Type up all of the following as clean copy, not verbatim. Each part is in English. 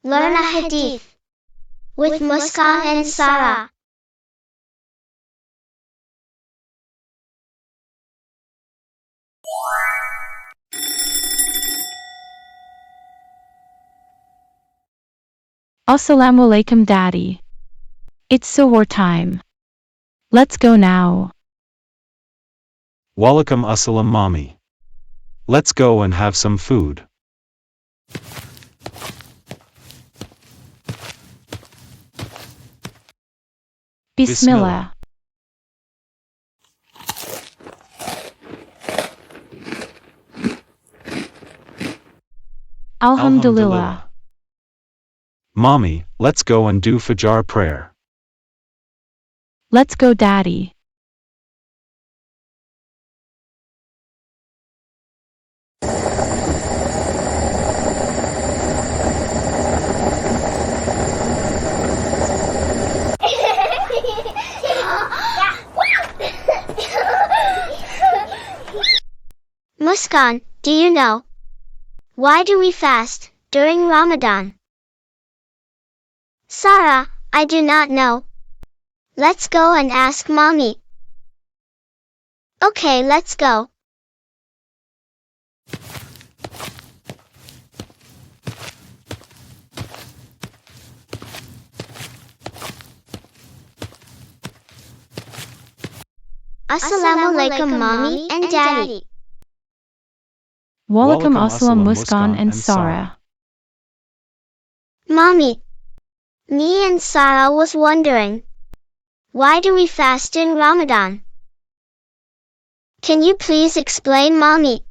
Learn a Hadith with Muskan and Sarah. Assalamu alaikum daddy. It's suhoor time. Let's go now. Walaikum assalam mommy. Let's go and have some food. Bismillah. Alhamdulillah. Mommy, let's go and do Fajr prayer. Let's go daddy. Muskan, do you know why do we fast during Ramadan? Sarah, I do not know. Let's go and ask mommy. Okay, let's go. Assalamu alaikum mommy and daddy. Walaikum assalam Muskan and Sarah. Mommy, me and Sarah was wondering, why do we fast in Ramadan? Can you please explain, mommy?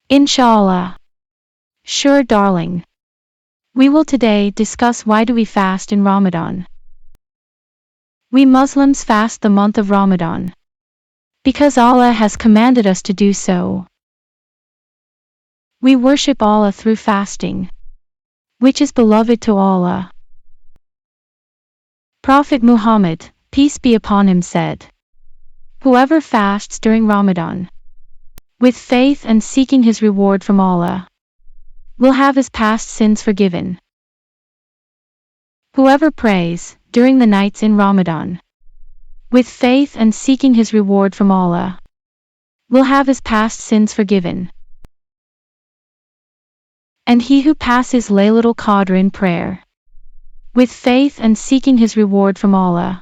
Inshallah. Sure, darling. We will today discuss why do we fast in Ramadan. We Muslims fast the month of Ramadan because Allah has commanded us to do so. We worship Allah through fasting, which is beloved to Allah. Prophet Muhammad, peace be upon him, said, "Whoever fasts during Ramadan, with faith and seeking his reward from Allah, will have his past sins forgiven. Whoever prays during the nights in Ramadan, with faith and seeking his reward from Allah, will have his past sins forgiven. And he who passes Laylatul Qadr in prayer, with faith and seeking his reward from Allah,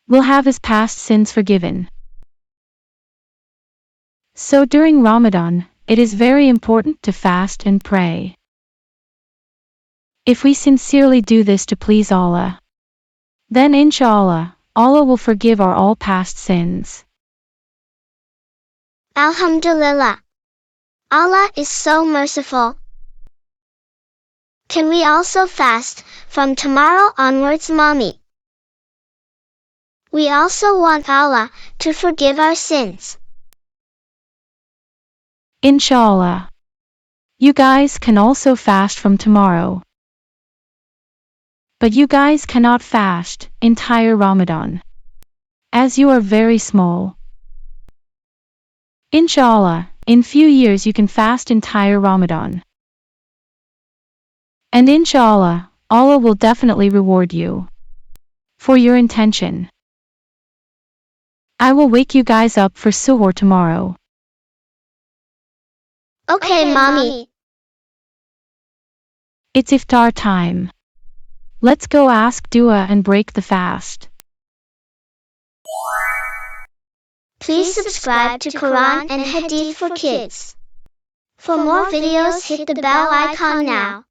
will have his past sins forgiven." So during Ramadan, it is very important to fast and pray. If we sincerely do this to please Allah, then inshallah, Allah will forgive our all past sins. Alhamdulillah. Allah is so merciful. Can we also fast from tomorrow onwards, mommy? We also want Allah to forgive our sins. Inshallah. You guys can also fast from tomorrow. But you guys cannot fast entire Ramadan, as you are very small. Inshallah, in few years you can fast entire Ramadan. And inshallah, Allah will definitely reward you for your intention. I will wake you guys up for suhoor tomorrow. Okay, mommy. It's iftar time. Let's go ask dua and break the fast. Please subscribe to Quran and Hadith for Kids. For more videos, hit the bell icon now.